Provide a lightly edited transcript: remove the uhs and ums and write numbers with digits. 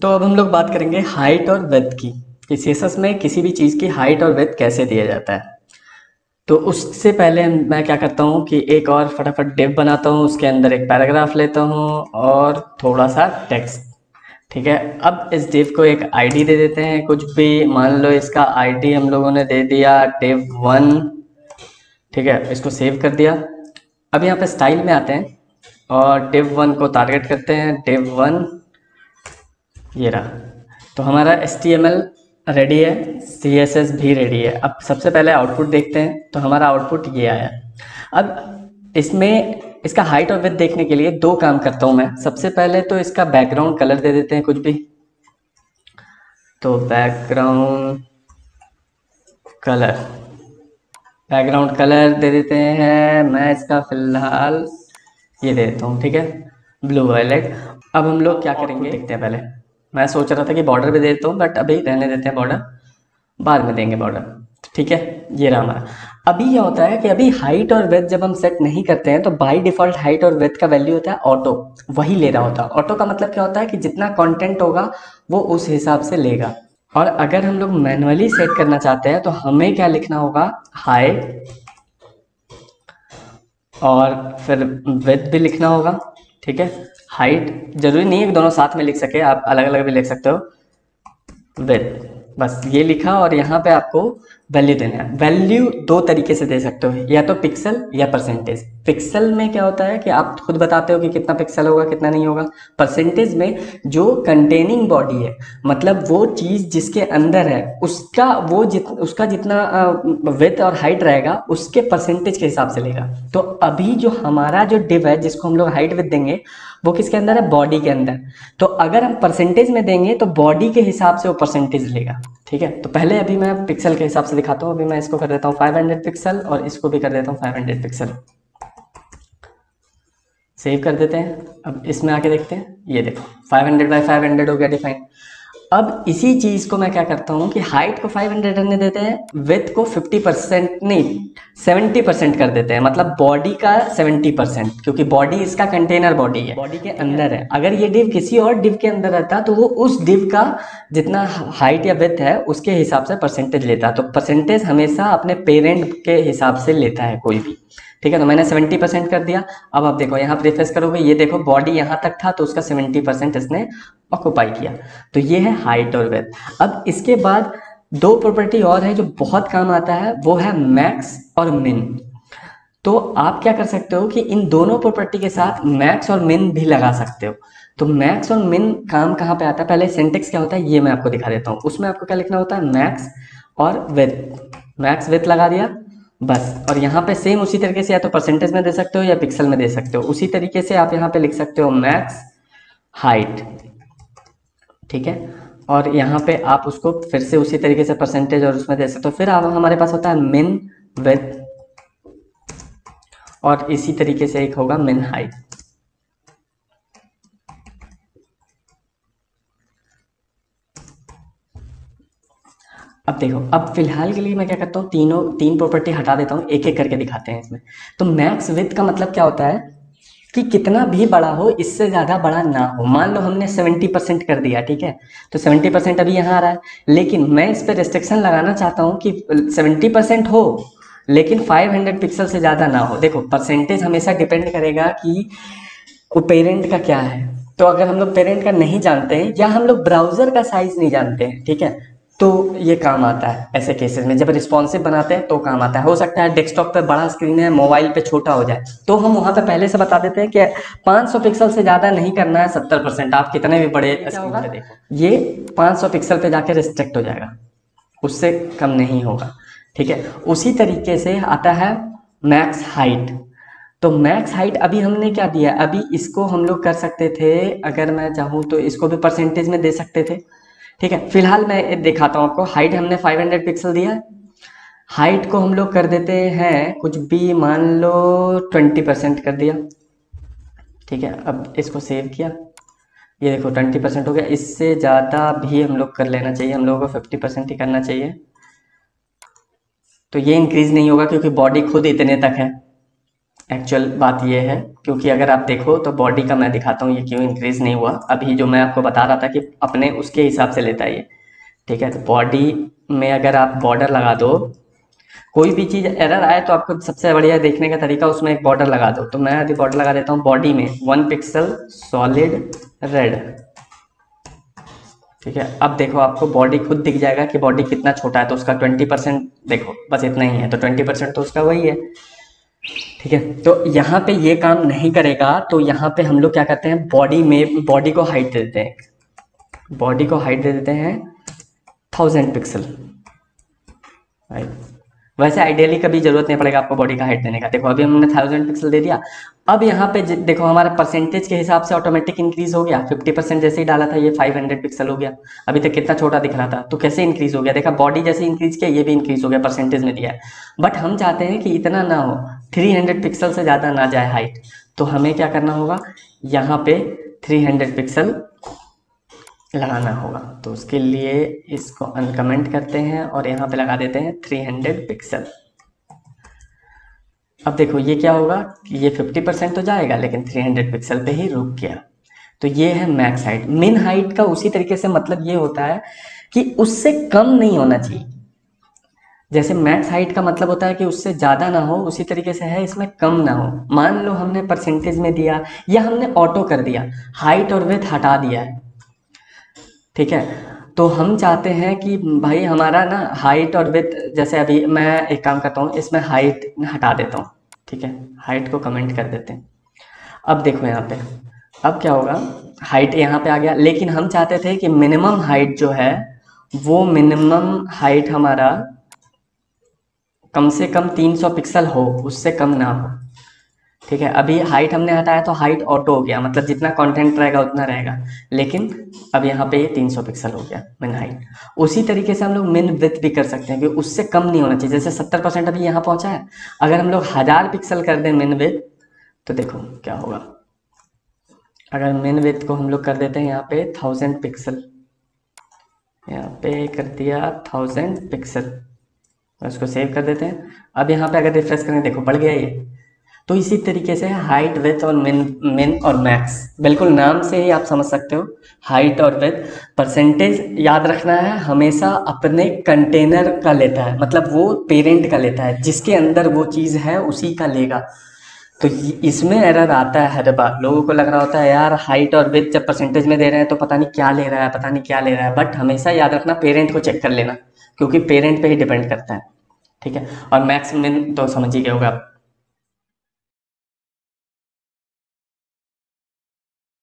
तो अब हम लोग बात करेंगे हाइट और विड्थ की कि सीएसएस में किसी भी चीज़ की हाइट और विड्थ कैसे दिया जाता है। तो उससे पहले मैं क्या करता हूँ कि एक और फटाफट डिव बनाता हूँ, उसके अंदर एक पैराग्राफ लेता हूँ और थोड़ा सा टेक्स्ट। ठीक है, अब इस डिव को एक आईडी दे देते हैं, कुछ भी मान लो इसका आईडी हम लोगों ने दे दिया div1। ठीक है, इसको सेव कर दिया। अब यहाँ पे स्टाइल में आते हैं और div1 को टारगेट करते हैं, div1 ये रहा। तो हमारा HTML रेडी है, CSS भी रेडी है। अब सबसे पहले आउटपुट देखते हैं, तो हमारा आउटपुट ये आया। अब इसमें इसका हाइट और विड्थ देखने के लिए दो काम करता हूँ मैं। सबसे पहले तो इसका बैकग्राउंड कलर दे देते हैं कुछ भी, तो बैकग्राउंड कलर दे देते हैं। मैं इसका फिलहाल ये दे देता हूँ, ठीक है, ब्लू वायलेट। अब हम लोग क्या करेंगे देखते हैं। पहले मैं सोच रहा था कि बॉर्डर भी दे देता हूँ, बट अभी रहने देते हैं, बॉर्डर बाद में देंगे बॉर्डर। ठीक है, ये रहा हमारा। अभी क्या होता है कि अभी हाइट और विड्थ जब हम सेट नहीं करते हैं तो बाय डिफॉल्ट हाइट और विड्थ का वैल्यू होता है ऑटो, वही ले रहा होता है। ऑटो का मतलब क्या होता है कि जितना कंटेंट होगा वो उस हिसाब से लेगा। और अगर हम लोग मैनुअली सेट करना चाहते हैं तो हमें क्या लिखना होगा, हाई और फिर विड्थ भी लिखना होगा। ठीक है, हाइट जरूरी नहीं है कि दोनों साथ में लिख सके, आप अलग अलग भी लिख सकते हो। विड्थ बस ये लिखा और यहाँ पे आपको वैल्यू देना है। वैल्यू दो तरीके से दे सकते हो, या तो पिक्सल या परसेंटेज। पिक्सल में क्या होता है कि आप खुद बताते हो कि कितना पिक्सल होगा कितना नहीं होगा। परसेंटेज में जो कंटेनिंग बॉडी है, मतलब वो चीज़ जिसके अंदर है उसका उसका जितना विड्थ और हाइट रहेगा उसके परसेंटेज के हिसाब से लेगा। तो अभी जो हमारा जो डिव है जिसको हम लोग हाइट विड्थ देंगे वो किसके अंदर है, बॉडी के अंदर। तो अगर हम परसेंटेज में देंगे तो बॉडी के हिसाब से वो परसेंटेज लेगा। ठीक है, तो पहले अभी मैं पिक्सल के हिसाब से दिखाता हूँ। अभी मैं इसको कर देता हूँ 500 पिक्सल और इसको भी कर देता हूँ 500 पिक्सल। सेव कर देते हैं। अब इसमें आके देखते हैं, ये देखो 500 बाई 500 हो गया डिफाइन। अब इसी चीज को मैं क्या करता हूँ कि हाइट को 500 रहने देते हैं, विड्थ को 50% नहीं 70% कर देते हैं, मतलब बॉडी का 70%, क्योंकि बॉडी इसका कंटेनर बॉडी है, बॉडी के अंदर है। अगर ये डिव किसी और डिव के अंदर रहता तो वो उस डिव का जितना हाइट या विड्थ है उसके हिसाब से परसेंटेज लेता। तो परसेंटेज हमेशा अपने पेरेंट के हिसाब से लेता है कोई भी। ठीक है, तो मैंने 70% कर दिया। अब आप देखो यहाँ प्रिफेस करोगे, ये देखो बॉडी यहाँ तक था तो उसका 70% इसने ऑक्युपाई किया। तो ये है हाइट और विड्थ। अब इसके बाद दो प्रॉपर्टी और है जो बहुत काम आता है, वो है मैक्स और मिन। तो आप क्या कर सकते हो कि इन दोनों प्रॉपर्टी के साथ मैक्स और मिन भी लगा सकते हो। तो मैक्स और मिन काम कहाँ पे आता है, पहले सिंटेक्स क्या होता है ये मैं आपको दिखा देता हूँ। उसमें आपको क्या लिखना होता है, मैक्स और विड्थ। मैक्स विड्थ लगा दिया बस। और यहाँ पे सेम उसी तरीके से या तो परसेंटेज में दे सकते हो या पिक्सल में दे सकते हो। उसी तरीके से आप यहाँ पे लिख सकते हो मैक्स हाइट। ठीक है, और यहाँ पे आप उसको फिर से उसी तरीके से परसेंटेज और उसमें दे सकते हो। फिर आप हमारे पास होता है मिन विड्थ और इसी तरीके से एक होगा मिन हाइट। अब देखो, अब फिलहाल के लिए मैं क्या करता हूँ, तीन प्रॉपर्टी हटा देता हूँ, एक एक करके दिखाते हैं इसमें। तो मैक्स विड्थ का मतलब क्या होता है कि कितना भी बड़ा हो, इससे ज़्यादा बड़ा ना हो। मान लो हमने 70% कर दिया, ठीक है, तो 70% अभी यहाँ आ रहा है, लेकिन मैं इस पर रिस्ट्रिक्शन लगाना चाहता हूँ कि 70% हो लेकिन 500 पिक्सल से ज़्यादा ना हो। देखो परसेंटेज हमेशा डिपेंड करेगा कि वो पेरेंट का क्या है। तो अगर हम लोग पेरेंट का नहीं जानते हैं या हम लोग ब्राउजर का साइज नहीं जानते हैं, ठीक है, तो ये काम आता है ऐसे केसेस में। जब रिस्पॉन्सिव बनाते हैं तो काम आता है। हो सकता है डेस्कटॉप पे बड़ा स्क्रीन है, मोबाइल पे छोटा हो जाए, तो हम वहाँ पे पहले से बता देते हैं कि 500 पिक्सल से ज़्यादा नहीं करना है 70%। आप कितने भी बड़े स्क्रीन पे देखो, ये 500 पिक्सल पे जाके रिस्ट्रिक्ट हो जाएगा, उससे कम नहीं होगा। ठीक है, उसी तरीके से आता है मैक्स हाइट। तो मैक्स हाइट अभी हमने क्या दिया, अभी इसको हम लोग कर सकते थे, अगर मैं चाहूँ तो इसको भी परसेंटेज में दे सकते थे। ठीक है, फिलहाल मैं दिखाता हूँ आपको। हाइट हमने 500 पिक्सल दिया, हाइट को हम लोग कर देते हैं कुछ भी, मान लो 20% कर दिया। ठीक है, अब इसको सेव किया, ये देखो 20% हो गया। इससे ज़्यादा भी हम लोग कर लेना चाहिए, हम लोगों को 50% ही करना चाहिए। तो ये इंक्रीज नहीं होगा क्योंकि बॉडी खुद इतने तक है। एक्चुअल बात ये है, क्योंकि अगर आप देखो तो बॉडी का मैं दिखाता हूँ ये क्यों इंक्रीज नहीं हुआ। अभी जो मैं आपको बता रहा था कि अपने उसके हिसाब से लेता है ये, ठीक है। तो बॉडी में अगर आप बॉर्डर लगा दो, कोई भी चीज़ एरर आए तो आपको सबसे बढ़िया देखने का तरीका उसमें एक बॉर्डर लगा दो। तो मैं अभी बॉर्डर लगा देता हूँ बॉडी में 1 पिक्सल सॉलिड रेड, ठीक है। अब देखो आपको बॉडी खुद दिख जाएगा कि बॉडी कितना छोटा है। तो उसका 20% देखो, बस इतना ही है, तो 20% तो उसका वही है, ठीक है। तो यहाँ पे ये काम नहीं करेगा, तो यहाँ पे हम लोग क्या करते हैं, बॉडी में बॉडी को हाइट दे देते हैं, बॉडी को हाइट दे देते हैं 1000 पिक्सल। वैसे आइडियली कभी जरूरत नहीं पड़ेगा आपको बॉडी का हाइट देने का। देखो अभी हमने 1000 पिक्सल दे दिया। अब यहाँ पे देखो हमारा परसेंटेज के हिसाब से ऑटोमेटिक इंक्रीज हो गया। 50% जैसे ही डाला था ये 500 पिक्सल हो गया। अभी तक कितना छोटा दिख रहा था, तो कैसे इंक्रीज हो गया, देखा बॉडी जैसे इंक्रीज किया ये भी इंक्रीज हो गया, परसेंटेज में दिया है। बट हम चाहते हैं कि इतना ना हो, 300 पिक्सल से ज़्यादा ना जाए हाइट। तो हमें क्या करना होगा, यहाँ पे 300 पिक्सल लगाना होगा। तो उसके लिए इसको अनकमेंट करते हैं और यहाँ पे लगा देते हैं 300 पिक्सल। अब देखो ये क्या होगा कि ये 50% तो जाएगा लेकिन 300 पिक्सल पे ही रुक गया। तो ये है मैक्स हाइट। मिन हाइट का उसी तरीके से मतलब ये होता है कि उससे कम नहीं होना चाहिए। जैसे मैक्स हाइट का मतलब होता है कि उससे ज़्यादा ना हो, उसी तरीके से है इसमें कम ना हो। मान लो हमने परसेंटेज में दिया या हमने ऑटो कर दिया, हाइट और विड्थ हटा दिया है, ठीक है। तो हम चाहते हैं कि भाई हमारा ना हाइट और विड्थ, जैसे अभी मैं एक काम करता हूँ इसमें हाइट हटा देता हूँ, ठीक है, हाइट को कमेंट कर देते हैं। अब देखो यहाँ पे अब क्या होगा, हाइट यहाँ पे आ गया, लेकिन हम चाहते थे कि मिनिमम हाइट जो है वो मिनिमम हाइट हमारा कम से कम 300 पिक्सल हो, उससे कम ना हो, ठीक है। अभी हाइट हमने हटाया तो हाइट ऑटो हो गया, मतलब जितना कंटेंट रहेगा उतना रहेगा, लेकिन अब यहाँ पे ये 300 पिक्सल हो गया मिन हाइट। उसी तरीके से हम लोग मिन विड्थ भी कर सकते हैं कि उससे कम नहीं होना चाहिए। जैसे 70% अभी यहाँ पहुँचा है, अगर हम लोग 1000 पिक्सल कर दें मिन विड्थ तो देखो क्या होगा। अगर मिन विड्थ को हम लोग कर देते हैं यहाँ पे 1000 पिक्सल, यहाँ पे कर दिया 1000 पिक्सल, उसको सेव कर देते हैं। अब यहाँ पे अगर रिफ्रेश करें देखो बढ़ गया ये। तो इसी तरीके से हाइट विड्थ और मिन मिन और मैक्स, बिल्कुल नाम से ही आप समझ सकते हो। हाइट और विड्थ परसेंटेज याद रखना है हमेशा अपने कंटेनर का लेता है, मतलब वो पेरेंट का लेता है, जिसके अंदर वो चीज़ है उसी का लेगा। तो इसमें एरर आता है हर बार। लोगों को लग रहा होता है यार हाइट और विड्थ जब परसेंटेज में दे रहे हैं तो पता नहीं क्या ले रहा है, पता नहीं क्या ले रहा है। बट हमेशा याद रखना पेरेंट को चेक कर लेना, क्योंकि पेरेंट पे ही डिपेंड करता है, ठीक है। और मैक्स मिन तो समझ ही गए होगा आप।